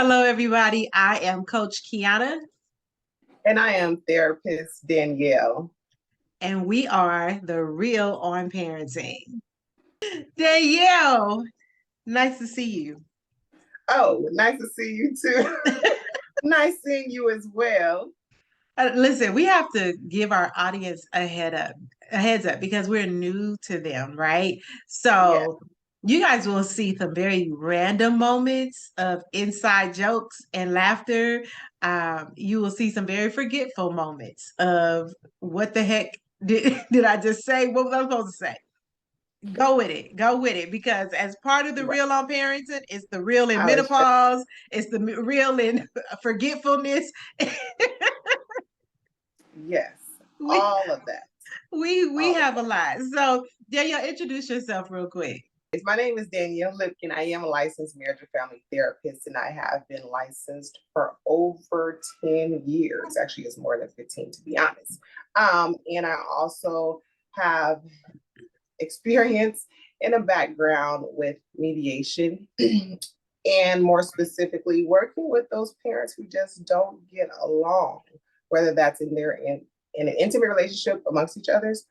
Hello, everybody. I am Coach Kiana, And I am therapist Danielle. and we are the Real on Parenting. Danielle, nice to see you. Oh, nice to see you too. Nice seeing you as well. Listen, we have to give our audience a heads up because we're new to them, right? Yeah. So you guys will see some very random moments of inside jokes and laughter. You will see some very forgetful moments of what the heck did I just say? What was I supposed to say? Go with it. Go with it. Because as part of the Right. real on parenting, it's the real in I was just, menopause, it's the real in forgetfulness. yes, we all of that. we All of have a that. lot. So Danielle, introduce yourself real quick. My name is Danielle Lipkin. I am a licensed marriage and family therapist, and I have been licensed for over 10 years. Actually, it's more than 15, to be honest. And I also have experience and a background with mediation and more specifically working with those parents who just don't get along, whether that's in an intimate relationship amongst each others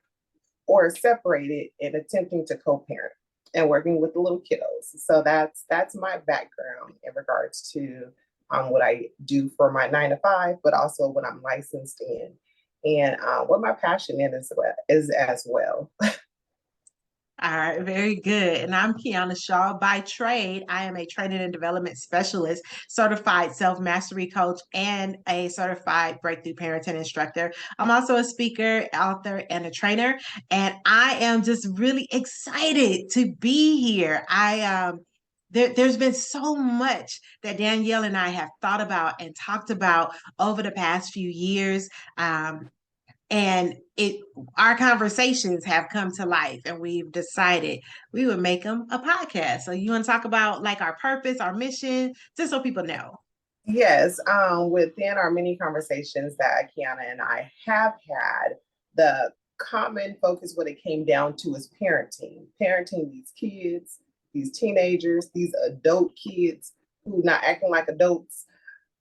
or separated and attempting to co-parent and working with the little kiddos. So that's my background in regards to what I do for my 9 to 5, but also what I'm licensed in, and what my passion is as well. All right, very good. And I'm Kiana Shaw. By trade, I am a training and development specialist, certified self mastery coach, and a certified breakthrough parenting instructor. I'm also a speaker, author, and a trainer. And I am just really excited to be here. There's been so much that Danielle and I have thought about and talked about over the past few years. And it our conversations have come to life, and we've decided we would make them a podcast. So you want to talk about like our purpose, our mission, just so people know? Yes, within our many conversations that Kiana and I have had, the common focus, what it came down to, is parenting these kids, these teenagers, these adult kids who not acting like adults,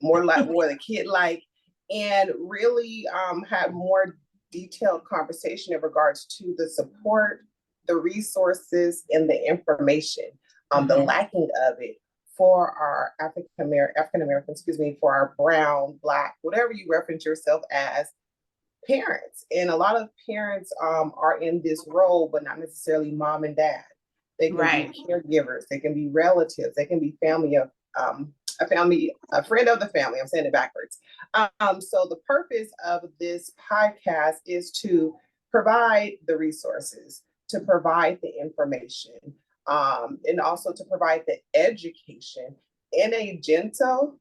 more the kid like, and really had more detailed conversation in regards to the support, the resources, and the information, the Mhm. lacking of it for our African Americans, excuse me, for our brown, black, whatever you reference yourself as, parents. And a lot of parents are in this role, but not necessarily mom and dad. They can Right. be caregivers, they can be relatives, they can be a friend of the family. I'm saying it backwards. So the purpose of this podcast is to provide the resources, to provide the information, and also to provide the education in a gentle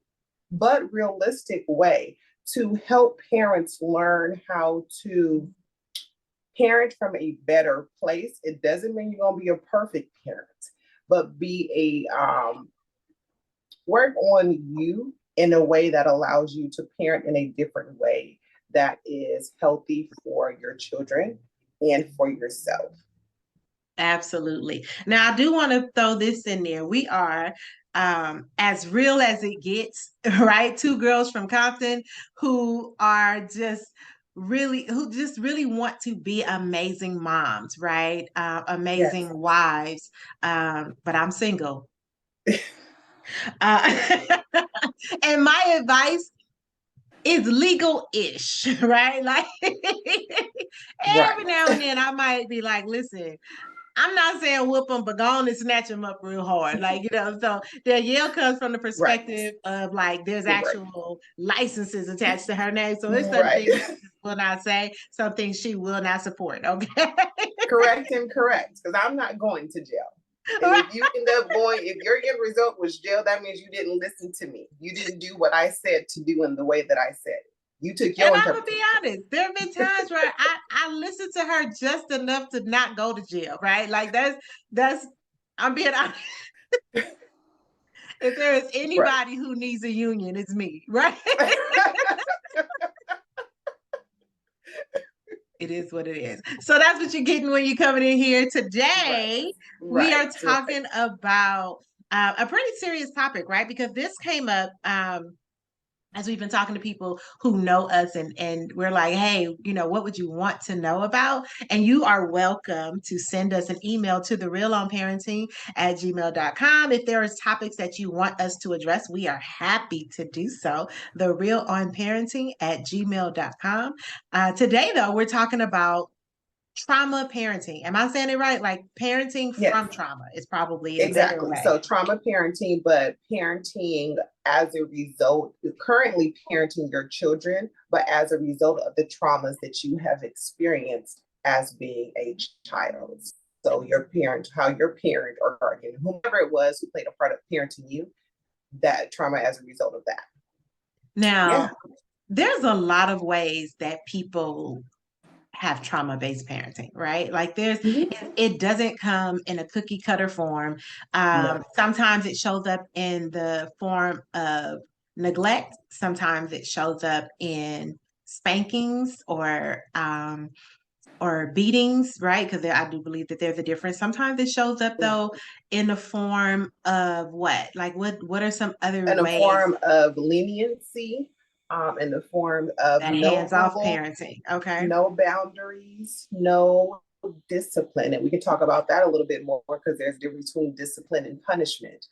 but realistic way to help parents learn how to parent from a better place. It doesn't mean you're gonna be a perfect parent, but be a work on you in a way that allows you to parent in a different way that is healthy for your children and for yourself. Absolutely. Now, I do want to throw this in there. We are as real as it gets, right? Two girls from Compton who are who just really want to be amazing moms, right? Yes. Amazing wives. But I'm single. Uh, and my advice is legal-ish, right? Like every Right. now and then I might be like, listen, I'm not saying whoop them, but go on and snatch them up real hard. Like, so Danielle comes from the Right. perspective of like there's Right. actual licenses attached to her name. So there's some Right. things she will not say, some things she will not support. Okay. Correct and correct. Because I'm not going to jail. And if you end up going, if your end result was jail, that means you didn't listen to me. You didn't do what I said to do in the way that I said it. You took And your I'm gonna be interpretation. honest, there have been times where I listened to her just enough to not go to jail, right? Like that's I'm being honest. If there is Right. anybody who needs a union, it's me, right? It is what it is. So that's what you're getting when you're coming in here Right. today. We Right. are Right. talking about a pretty serious topic, right? Because this came up as we've been talking to people who know us, and we're like, hey, what would you want to know about? And you are welcome to send us an email to therealonparenting@gmail.com. If there is topics that you want us to address, we are happy to do so. Therealonparenting@gmail.com. Today, though, we're talking about trauma parenting. Am I saying it right? Like parenting Yes. from trauma is probably a better Exactly. way. So trauma parenting, but parenting as a result, currently parenting your children, but as a result of the traumas that you have experienced as being a child. So your parent, how your parent or guardian, whomever it was who played a part of parenting you, that trauma as a result of that. Now, Yeah. there's a lot of ways that people have trauma-based parenting, right? Like it doesn't come in a cookie cutter form. No. Sometimes it shows up in the form of neglect. Sometimes it shows up in spankings or beatings, right? Because I do believe that there's a difference. Sometimes it shows up though in the form of what? Like what are some other In a ways? form of leniency, in the form of That hands-off parenting. Okay. no boundaries, no discipline. And we can talk about that a little bit more because there's a difference between discipline and punishment.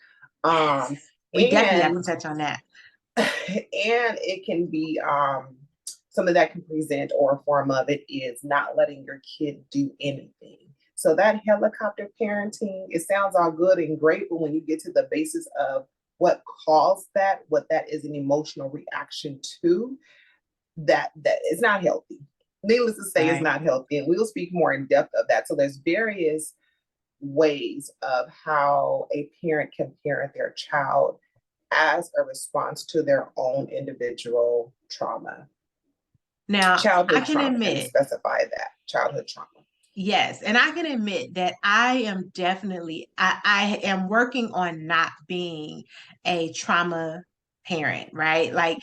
We definitely have to touch on that. And it can be some of that can present, or a form of it is not letting your kid do anything. So that helicopter parenting, it sounds all good and great, but when you get to the basis of what caused that, what that is an emotional reaction to, that is not healthy. Needless to say, Right. it's not healthy. And we'll speak more in depth of that. So there's various ways of how a parent can parent their child as a response to their own individual trauma. Now, Childhood I can trauma, admit, and specify that childhood trauma. yes, and I can admit that I am definitely I am working on not being a trauma parent, right? Like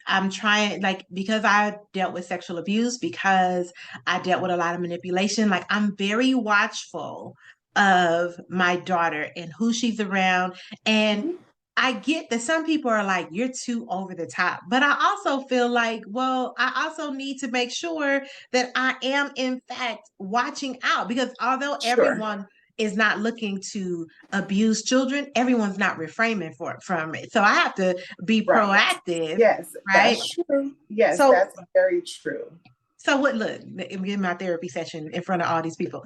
I'm trying, like, because I dealt with sexual abuse, because I dealt with a lot of manipulation, like I'm very watchful of my daughter and who she's around. And I get that some people are like, you're too over the top. But I also feel like, well, I also need to make sure that I am, in fact, watching out, because although everyone is not looking to abuse children, everyone's not refraining from it. So I have to be proactive. Yes, right? That's true. Yes, So, that's very true. So what, look, I'm getting my therapy session in front of all these people.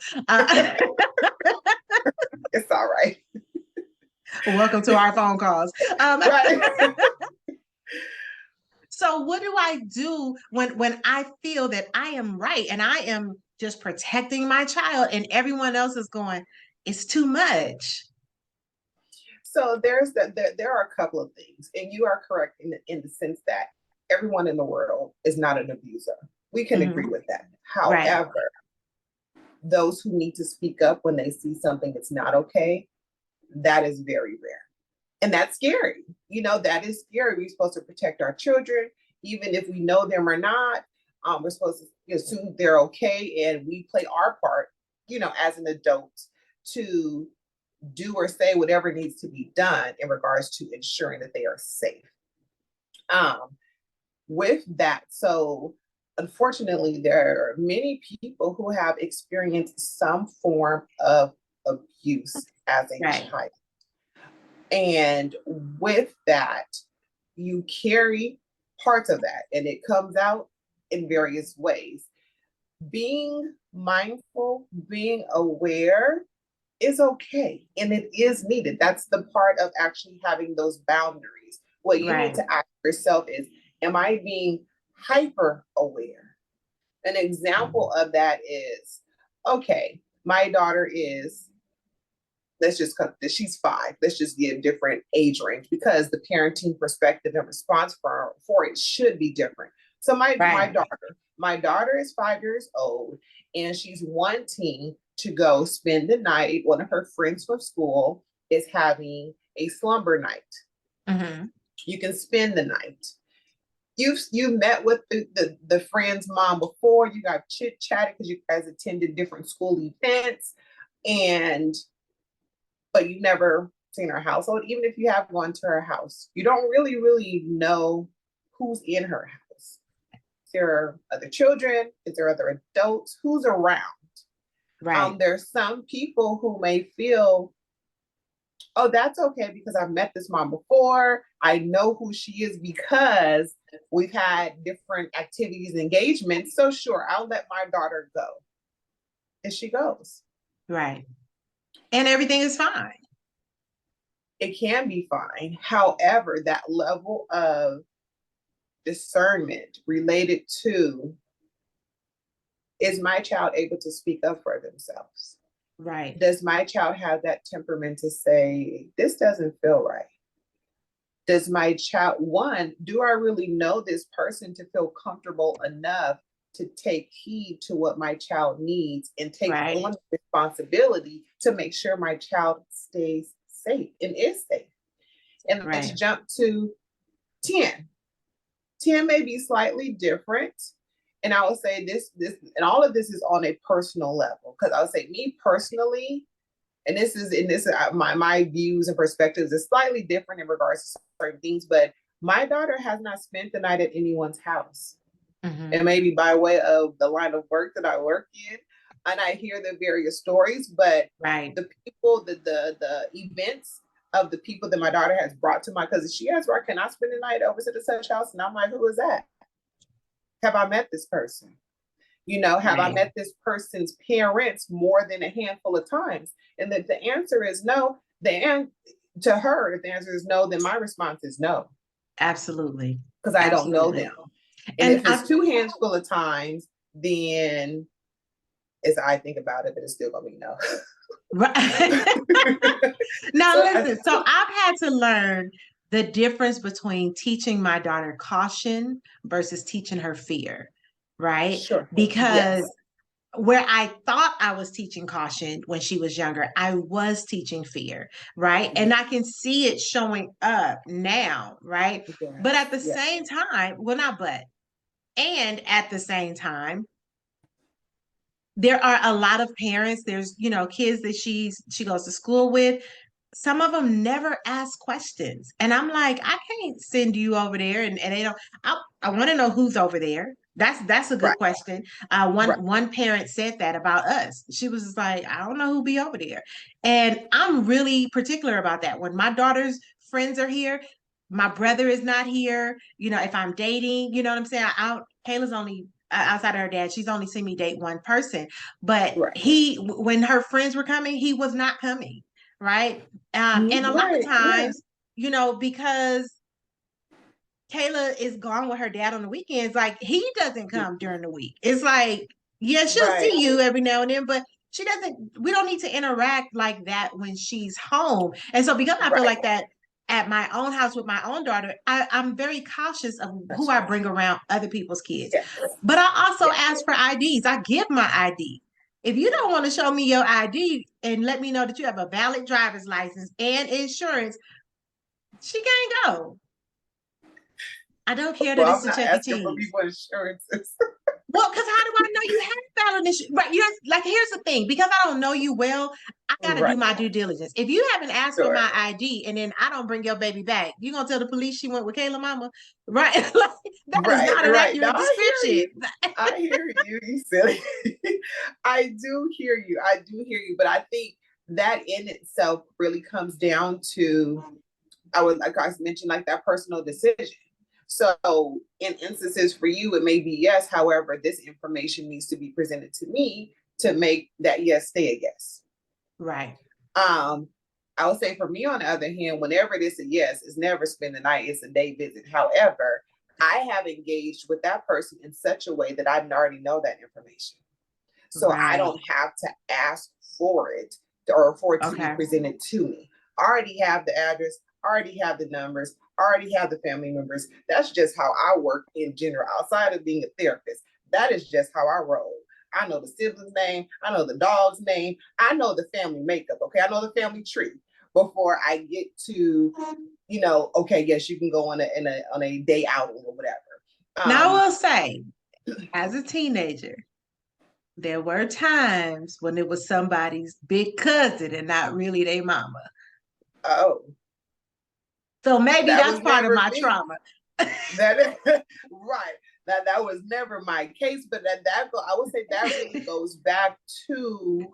It's all right. Welcome to our phone calls. Right. So what do I do when I feel that I am right and I am just protecting my child and everyone else is going, it's too much? So there's there are a couple of things, and you are correct in the sense that everyone in the world is not an abuser. We can agree with that. However, those who need to speak up when they see something that's not okay, that is very rare. And that's scary. That is scary. We're supposed to protect our children, even if we know them or not. We're supposed to assume they're okay, and we play our part, as an adult, to do or say whatever needs to be done in regards to ensuring that they are safe. With that, so unfortunately, there are many people who have experienced some form of abuse as a child. And with that, you carry parts of that, and it comes out in various ways. Being mindful, being aware is okay, and it is needed. That's the part of actually having those boundaries. What you need to ask yourself is, am I being hyper aware? An example of that is, okay, my daughter is, she's 5. Let's just give different age range, because the parenting perspective and response for it should be different. So my daughter is 5 years old, and she's wanting to go spend the night. One of her friends from school is having a slumber night. You can spend the night. You met with the friend's mom before. You got chit-chatted because you guys attended different school events, but you never seen her household, even if you have gone to her house, you don't really know who's in her house. Is there other children? Is there other adults? Who's around? Right. There's some people who may feel, oh, that's okay because I've met this mom before. I know who she is because we've had different activities and engagements. So sure, I'll let my daughter go. And she goes. Right. And everything is fine. It can be fine. However, that level of discernment related to, is my child able to speak up for themselves? Right. Does my child have that temperament to say, this doesn't feel right? Does my child, one, do I really know this person to feel comfortable enough to take heed to what my child needs and take Right. on responsibility to make sure my child stays safe and is safe? And let's Right. jump to 10. 10 may be slightly different. And I would say this, and all of this is on a personal level. Because I would say me personally, and this my views and perspectives is slightly different in regards to certain things, but my daughter has not spent the night at anyone's house. Mm-hmm. And maybe by way of the line of work that I work in, and I hear the various stories, but right. the people, the events of the people that my daughter has brought to my cousin, she asked, "Right, can I spend the night over to the such house?" And I'm like, "Who is that? Have I met this person? You know, have I met this person's parents more than a handful of times?" And if the answer is no, to her, if the answer is no, then my response is no. Absolutely. Because I don't know them. And if it's two hands full of times, then as I think about it, but it's still gonna be no. Right. Now listen, so I've had to learn the difference between teaching my daughter caution versus teaching her fear, right? Sure. Because where I thought I was teaching caution when she was younger, I was teaching fear, right? And I can see it showing up now, right? But at the same time, well, not but, and at the same time, there are a lot of parents, there's, kids that she goes to school with. Some of them never ask questions. And I'm like, I can't send you over there and they don't. I want to know who's over there. That's a good question. One parent said that about us. She was just like, I don't know who be over there. And I'm really particular about that. When my daughter's friends are here, my brother is not here. If I'm dating, you know what I'm saying? Kayla's only outside of her dad, she's only seen me date one person. But when her friends were coming, he was not coming. Right. And a lot of times, because Kayla is gone with her dad on the weekends, like he doesn't come during the week. It's like, yeah, she'll see you every now and then, but we don't need to interact like that when she's home. And so because I feel like that at my own house with my own daughter, I'm very cautious of who I bring around other people's kids. But I also ask for IDs. I give my ID. If you don't want to show me your ID and let me know that you have a valid driver's license and insurance, she can't go. I don't care that it's a Chuck E. Cheese. For people insurances. Well, because how do I know you have valid insurance? Right. Like, here's the thing. Because I don't know you well, I got to do my due diligence. If you haven't asked for my ID and then I don't bring your baby back, you going to tell the police she went with Kayla mama? Right. Like, that is not an accurate description. I hear you. You silly. I do hear you. But I think that in itself really comes down to, like I mentioned, like that personal decision. So in instances for you, it may be yes. However, this information needs to be presented to me to make that yes stay a yes. Right. I would say for me, on the other hand, whenever it is a yes, it's never spend the night, it's a day visit. However, I have engaged with that person in such a way that I already know that information. So I don't have to ask for it or for it to be presented to me. I already have the address, already have the numbers, already have the family members. That's just how I work in general, outside of being a therapist. That is just how I roll. I know the sibling's name. I know the dog's name. I know the family makeup. Okay. I know the family tree before I get to, okay, yes, you can go on a day outing or whatever. Now I will say, as a teenager, there were times when it was somebody's big cousin and not really their mama. Oh, So maybe that that's was part of never my me. trauma. That right. That was never my case, but I would say that really goes back to,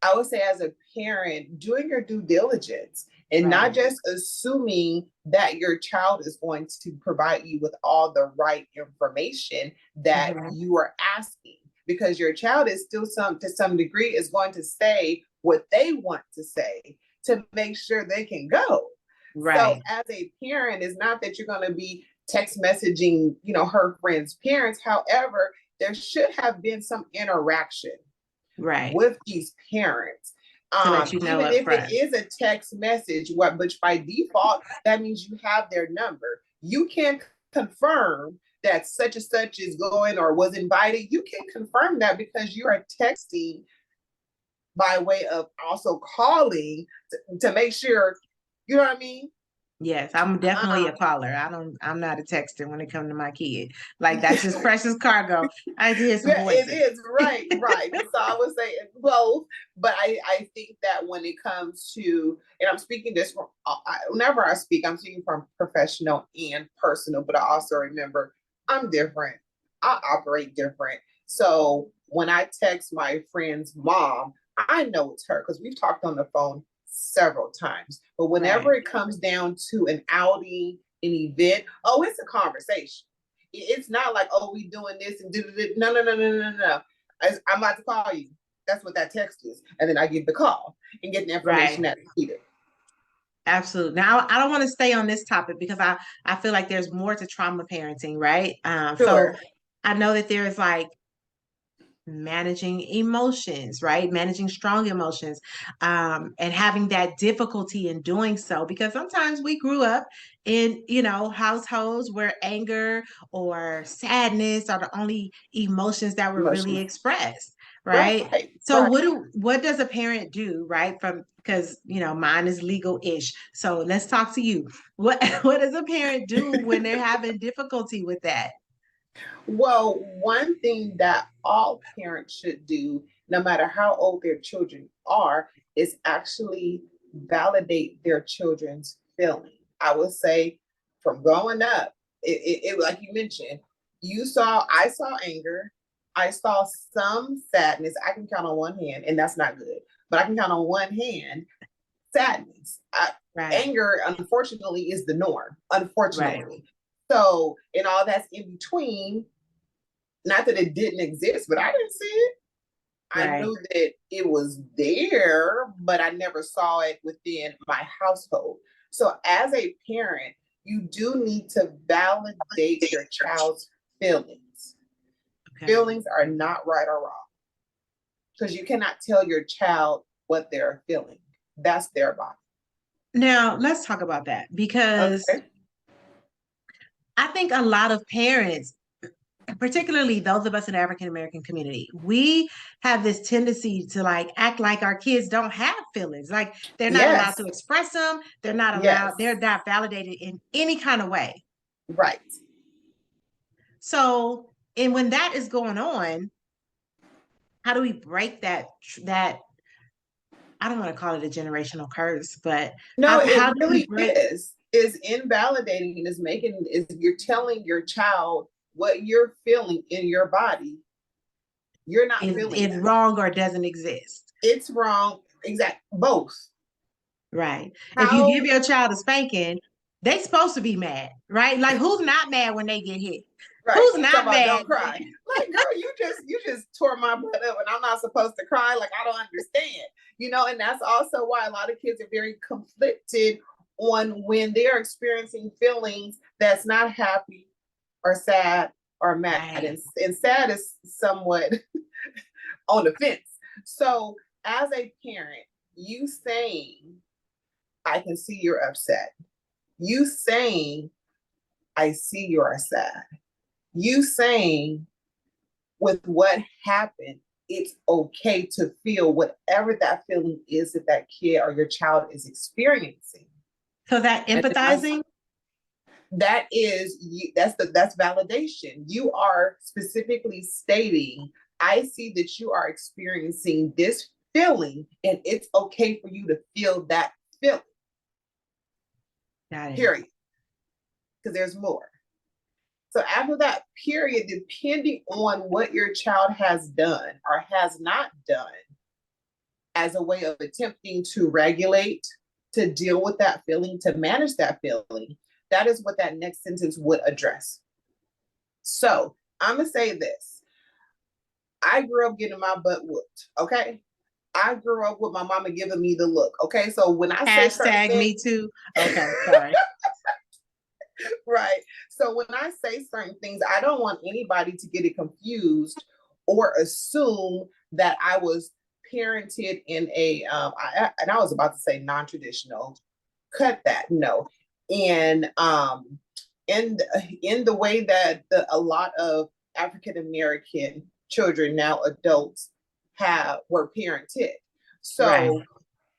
I would say, as a parent, doing your due diligence and not Right. just assuming that your child is going to provide you with all the right information that Mhm. you are asking, because your child is still to some degree is going to say what they want to say to make sure they can go. So Right. as a parent, it's not that you're going to be text messaging, her friends' parents. However, there should have been some interaction Right. with these parents. To let you know Even up if it front. is a text message, which by default, that means you have their number. You can confirm that such and such is going or was invited. You can confirm that because you are texting by way of also calling to make sure, you know what I mean? Yes, I'm definitely a Um, caller. I'm not a texter when it comes to my kid. Like that's just precious cargo. I like to hear some Yeah, it voices. is right, right. So I would say both, but I think that when it comes to, and I'm speaking this from, whenever I speak, I'm speaking from professional and personal, but I also remember I'm different. I operate different. So when I text my friend's mom, I know it's her because we've talked on the phone several times. But whenever Right. it comes down to an outing, an event, oh, it's a conversation. It's not like, oh, we doing this and no, no, no, no, no, no. I'm about to call you. That's what that text is. And then I give the call and get the information Right. that's needed. Absolutely. Now, I don't want to stay on this topic because I feel like there's more to trauma parenting, right? So Sure. I know that there's like managing emotions, right? Managing strong emotions, and having that difficulty in doing so because sometimes we grew up in, households where anger or sadness are the only emotions that were really Emotions. expressed, right? Right, So right. what does a parent do, right? From because mine is legal-ish. So let's talk to you. What what does a parent do when they're having difficulty with that? Well, one thing that all parents should do, no matter how old their children are, is actually validate their children's feeling. I would say from growing up, it like you mentioned, I saw anger, I saw some sadness. I can count on one hand, and that's not good, but I can count on one hand sadness. Right, Anger, unfortunately, is the norm, right, unfortunately. So, and all that's in between, not that it didn't exist, but I didn't see it. I right. knew that it was there, but I never saw it within my household. So, as a parent, you do need to validate your child's feelings. Okay. Feelings are not right or wrong because you cannot tell your child what they're feeling. That's their body. Now, let's talk about that because Okay. I think a lot of parents, particularly those of us in the African American community, we have this tendency to like act like our kids don't have feelings. Like they're not allowed Yes. to express them. They're Yes. not validated in any kind of way. Right. So, and when that is going on, how do we break that I don't want to call it a generational curse, but No, how it do we really break is invalidating and is you're telling your child what you're feeling in your body. You're not feeling is that. wrong or doesn't exist? It's wrong. Exact both. Right. If you give How your child a spanking, they supposed to be mad, right? Like who's not mad when they get hit? right. Who's Talk not about mad? don't cry. Like, girl, you just tore my butt up and I'm not supposed to cry. Like, I don't understand. And that's also why a lot of kids are very conflicted on when they're experiencing feelings that's not happy or sad or mad. Right. And sad is somewhat on the fence. So, as a parent, you saying, I can see you're upset. You saying, I see you're sad. You saying, with what happened, it's okay to feel whatever that feeling is that kid or your child is experiencing. So that And empathizing, that is that's validation. You are specifically stating, I see that you are experiencing this feeling and it's okay for you to feel that feeling. Got it. period. Because there's more. So after that period, depending on what your child has done or has not done as a way of attempting to regulate, to deal with that feeling, to manage that feeling, that is what that next sentence would address. So I'm going to say this. I grew up getting my butt whooped, okay? I grew up with my mama giving me the look, okay? So when I say Hashtag things, me too. Okay, sorry. right. So when I say certain things, I don't want anybody to get it confused or assume that I was parented in a and I was about to say non-traditional. Cut that. No. And in the way that a lot of African American children, now adults, were parented. So Right.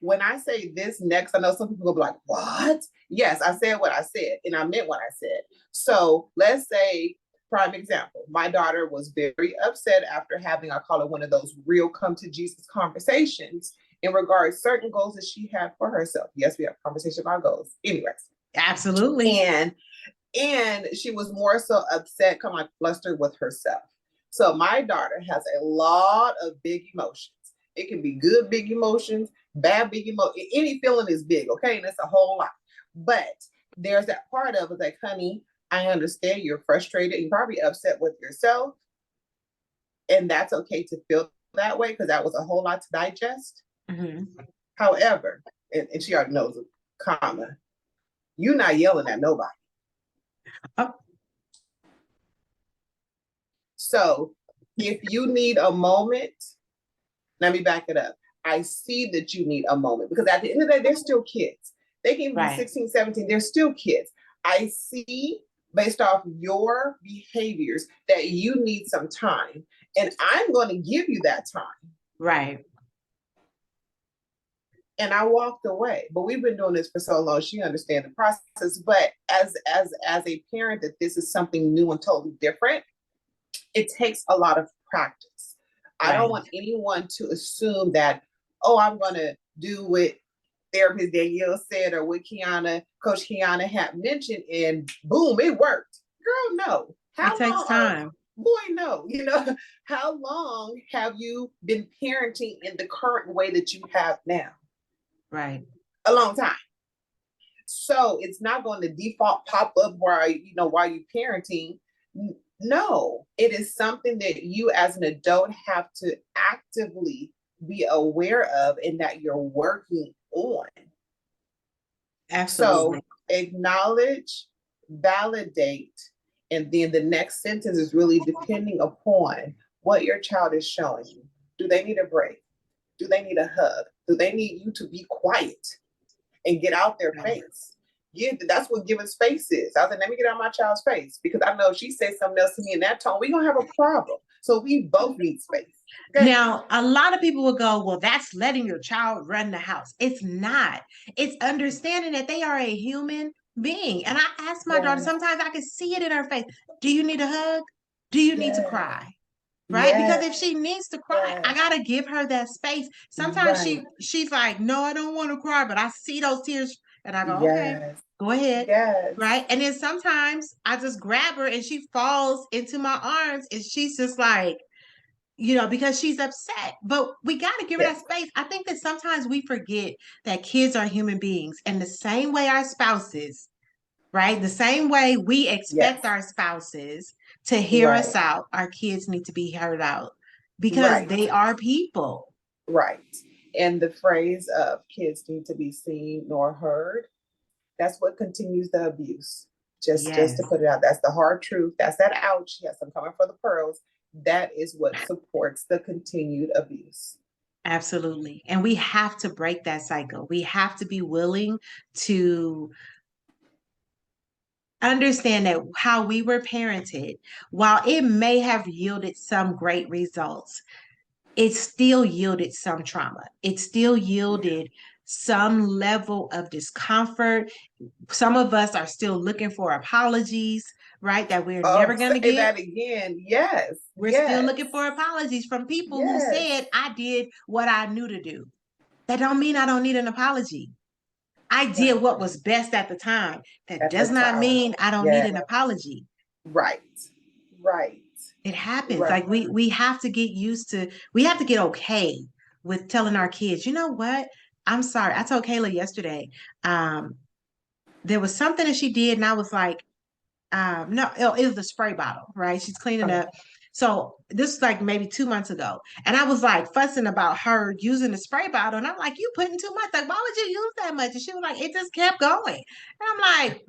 when I say this next, I know some people will be like, what? Yes, I said what I said, and I meant what I said. So let's say, prime example, my daughter was very upset after having, I call it one of those real come to Jesus conversations in regards to certain goals that she had for herself. Yes, we have a conversation about goals. Anyways. Absolutely. And she was more so upset, kind of like flustered with herself. So my daughter has a lot of big emotions. It can be good big emotions, bad big emotions. Any feeling is big, okay? And it's a whole lot. But there's that part of it like, honey, I understand you're frustrated. You're probably upset with yourself. And that's okay to feel that way because that was a whole lot to digest. Mm-hmm. However, and she already knows a comma, you're not yelling at nobody. Oh. So if you need a moment, let me back it up. I see that you need a moment because at the end of the day, they're still kids. They can be 16, 17, they're still kids. I see based off your behaviors that you need some time and I'm going to give you that time. Right. And I walked away, but we've been doing this for so long. She understands the process, but as a parent that this is something new and totally different, it takes a lot of practice. Right. I don't want anyone to assume that, oh, I'm going to do what therapist Danielle said or what Coach Kiana had mentioned, and boom, it worked. Girl, no. It takes time. Boy, no. You know, how long have you been parenting in the current way that you have now? Right. A long time. So it's not going to default pop up while you're parenting. No, it is something that you as an adult have to actively be aware of and that you're working on. Absolutely. So acknowledge, validate, and then the next sentence is really depending upon what your child is showing you. Do they need a break? Do they need a hug? Do they need you to be quiet and get out their face? Yeah, that's what giving space is. I was like, let me get out my child's face because I know if she says something else to me in that tone, we're gonna have a problem. So we both need space. Okay? Now, a lot of people will go, well, that's letting your child run the house. It's not. It's understanding that they are a human being. And I ask my daughter, sometimes I can see it in her face. Do you need a hug? Do you need to cry? Right? Because if she needs to cry, I gotta give her that space. Sometimes she's like, no, I don't want to cry, but I see those tears and I go, okay, go ahead. Right. And then sometimes I just grab her and she falls into my arms and she's just like, because she's upset. But we got to give her that space. I think that sometimes we forget that kids are human beings, and the same way our spouses, right? The same way we expect our spouses to hear us out, our kids need to be heard out because they are people. Right. And the phrase of kids need to be seen nor heard, that's what continues the abuse. Just to put it out. That's the hard truth. That's that ouch. Yes, I'm coming for the pearls. That is what supports the continued abuse. Absolutely. And we have to break that cycle. We have to be willing to understand that how we were parented, while it may have yielded some great results, it still yielded some trauma. It still yielded some level of discomfort. Some of us are still looking for apologies, right? That we're never going to get. That again. Yes. We're still looking for apologies from people who said, I did what I knew to do. That don't mean I don't need an apology. I did what was best at the time. That At the does not time. mean I don't need Yeah. an apology. Right. Right. It happens. Right. Like we have to get used to, we have to get okay with telling our kids, you know what? I'm sorry. I told Kayla yesterday, um, there was something that she did, and I was like, no, it was the spray bottle, right? She's cleaning Okay. up. So this was like maybe 2 months ago. And I was like fussing about her using the spray bottle. And I'm like, you putting too much. Like, why would you use that much? And she was like, it just kept going. And I'm like,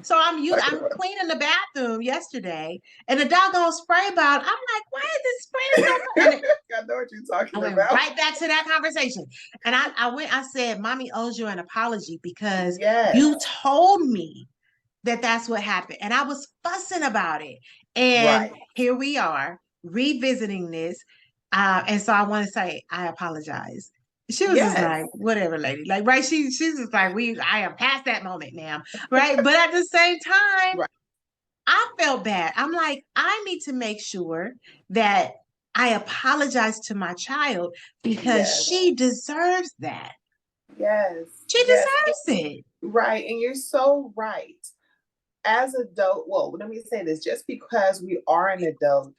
so I'm cleaning the bathroom yesterday and the doggone spray bottle. I'm like, why is this spraying so much? And I know what you're I talking went about. right back to that conversation. And I said, Mommy owes you an apology because Yes. you told me that that's what happened. And I was fussing about it. And Right. here we are revisiting this. And so I want to say, I apologize. She was just Yes. like, whatever, lady. Like, right. She's just like, I am past that moment now. Right. But at the same time, Right. I felt bad. I'm like, I need to make sure that I apologize to my child because Yes. she deserves that. Yes. She Yes. deserves it. Right. And you're so right. As adult, well, let me say this, just because we are an adult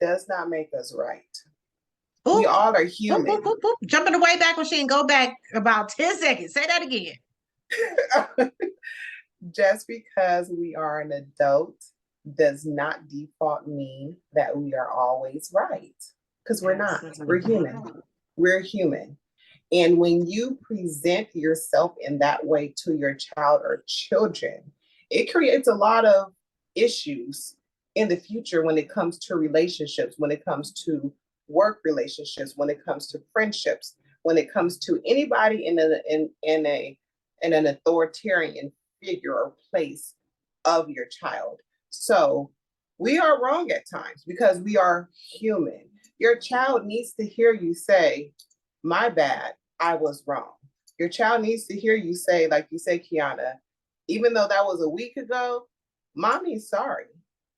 does not make us right. We Oop, all are oop, human. oop, oop, oop. Jump in the way back machine. Go back about 10 seconds. Say that again. Just because we are an adult does not default mean that we are always right. Because we're not. We're human. We're human. And when you present yourself in that way to your child or children, it creates a lot of issues in the future when it comes to relationships, when it comes to work relationships, when it comes to friendships, when it comes to anybody in an authoritarian figure or place of your child. So we are wrong at times because we are human. Your child needs to hear you say, my bad, I was wrong. Your child needs to hear you say, like you say, Kiana, even though that was a week ago, mommy's sorry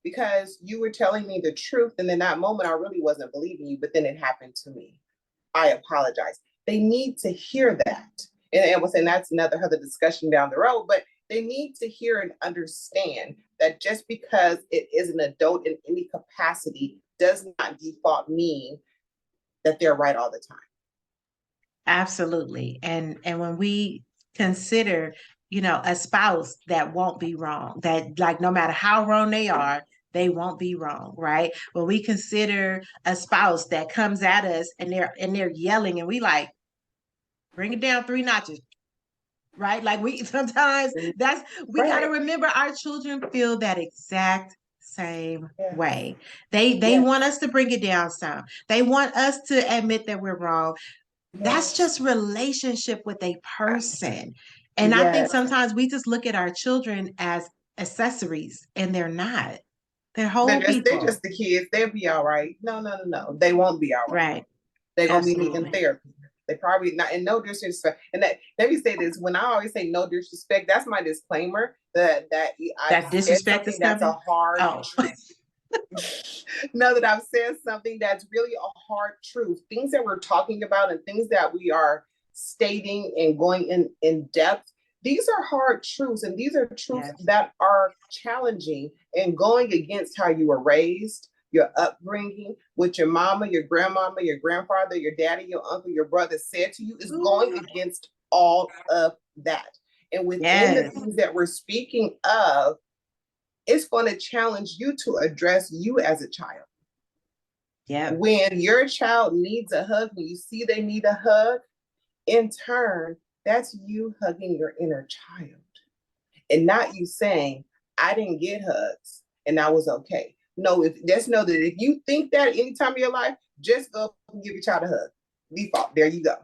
because you were telling me the truth. And in that moment, I really wasn't believing you, but then it happened to me. I apologize. They need to hear that. And we'll say that's another discussion down the road, but they need to hear and understand that just because it is an adult in any capacity does not default mean that they're right all the time. Absolutely. And when we consider, a spouse that won't be wrong, that like no matter how wrong they are, they won't be wrong, right? When we consider a spouse that comes at us and they're yelling and we like bring it down 3 notches, right? Like we sometimes we got to remember our children feel that exact same way. They want us to bring it down some. They want us to admit that we're wrong. That's just relationship with a person. And I think sometimes we just look at our children as accessories and they're not. They're whole people. They're just the kids. They'll be all right. No. They won't be all right. Right. They're gonna be needing therapy. They probably not, and no disrespect. And that, let me say this: when I always say no disrespect, that's my disclaimer. That Disrespect is that's a hard truth. Know that I've said something that's really a hard truth. Things that we're talking about and things that we are stating and going in depth. These are hard truths, and these are truths that are challenging and going against how you were raised, your upbringing, what your mama, your grandmama, your grandfather, your daddy, your uncle, your brother said to you is going against all of that. And within the things that we're speaking of, it's going to challenge you to address you as a child. Yeah. When your child needs a hug, when you see they need a hug, in turn, that's you hugging your inner child. And not you saying, I didn't get hugs and I was okay. No, just know that if you think that any time in your life, just go and give your child a hug. Default. There you go.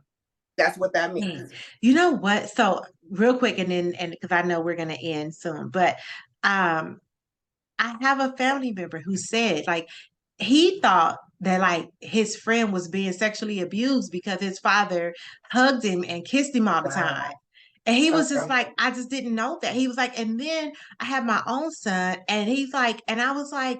That's what that means. You know what? So real quick, and because I know we're gonna end soon, but I have a family member who said like he thought that like his friend was being sexually abused because his father hugged him and kissed him all the time. And he was just like, I just didn't know that. He was like, and then I have my own son, and he's like, and I was like,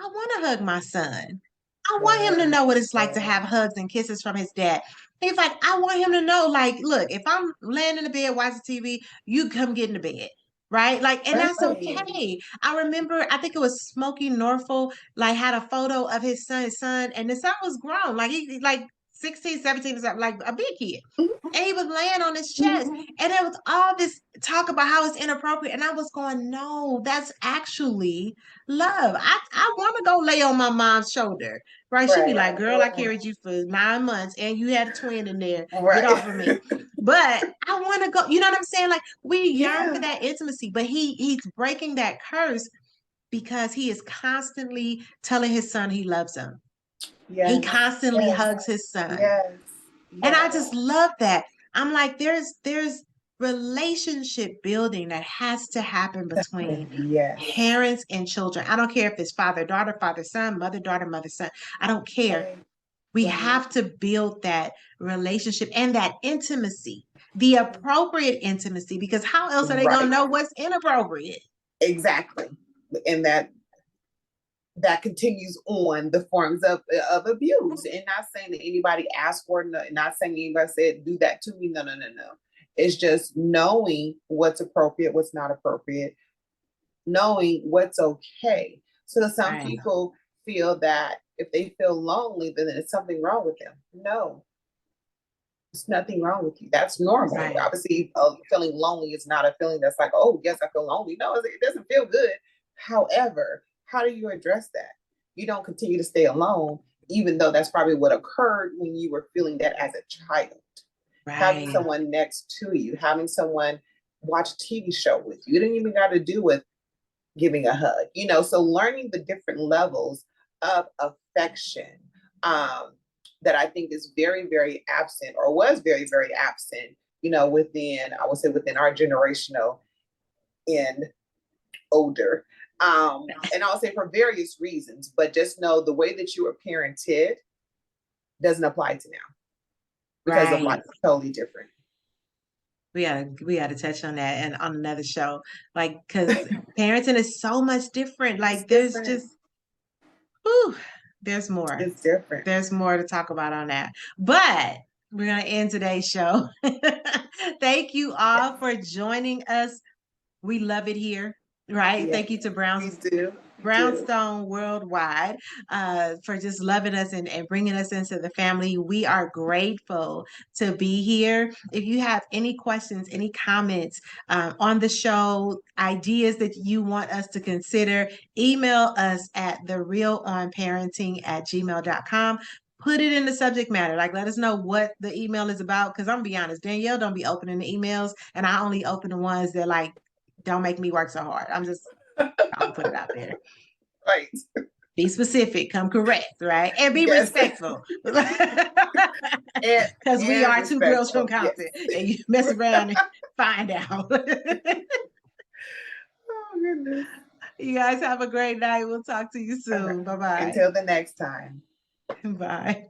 I want to hug my son. I want him to know what it's like to have hugs and kisses from his dad. He's like, I want him to know, like, look, if I'm laying in the bed watching TV, you come get in the bed. Right. Like, and that's Right. okay. I remember, I think it was Smokey Norfolk, like, had a photo of his son, and the son was grown, like, he like 16, 17, or something, like a big kid. And he was laying on his chest. Mhm. And there was all this talk about how it's inappropriate. And I was going, no, that's actually love. I want to go lay on my mom's shoulder. Right. She'd be Right. like, girl, I carried you for 9 months and you had a twin in there. Get Right. off of me. But I want to go, you know what I'm saying? Like, we yearn for Yeah. that intimacy, but he's breaking that curse because he is constantly telling his son he loves him. He Yes. constantly Yes. hugs his son. Yes. And I Yes. just love that. I'm like, there's relationship building that has to happen between Yes. parents and children. I don't care if it's father, daughter, father, son, mother, daughter, mother, son. I don't care. Right. We Right. have to build that relationship and that intimacy, the appropriate intimacy, because how else are they going to Right. know what's inappropriate? Exactly. And that continues on the forms of abuse. And not saying that anybody asked for it, not saying anybody said, do that to me. No, no, no, no. It's just knowing what's appropriate, what's not appropriate, knowing what's okay. So some Right, people feel that if they feel lonely, then there's something wrong with them. No, there's nothing wrong with you. That's normal. right, Obviously, feeling lonely is not a feeling that's like, oh, yes, I feel lonely. No, it doesn't feel good. However, how do you address that? You don't continue to stay alone, even though that's probably what occurred when you were feeling that as a child. Having right, someone next to you, having someone watch a TV show with you. You didn't even got to do with giving a hug, so learning the different levels of affection, that I think is very, very absent, or was very, very absent, within, I would say, within our generational and older. And I'll say for various reasons, but just know the way that you were parented doesn't apply to now, because of right. life is totally different. We gotta touch on that and on another show. Like, because parenting is so much different. It's Like, there's different. just whew, there's more. It's different. There's more to talk about on that. But we're gonna end today's show. Thank you Yes. all for joining us. We love it here, right? Yes. Thank you to We do. We do. Brownstone Worldwide, for just loving us and bringing us into the family. We are grateful to be here. If you have any questions, any comments on the show, ideas that you want us to consider, email us at therealonparenting@gmail.com. Put it in the subject matter. Like, let us know what the email is about. Because I'm gonna be honest, Danielle don't be opening the emails, and I only open the ones that, like, don't make me work so hard. I'll put it out there. Right. Be specific, come correct, right? And be Yes. respectful. and, Because we and are two girls from respectful. Yes. Compton. And you mess around and find out. Oh, goodness. You guys have a great night. We'll talk to you All right. soon. Bye-bye. Until the next time. Bye.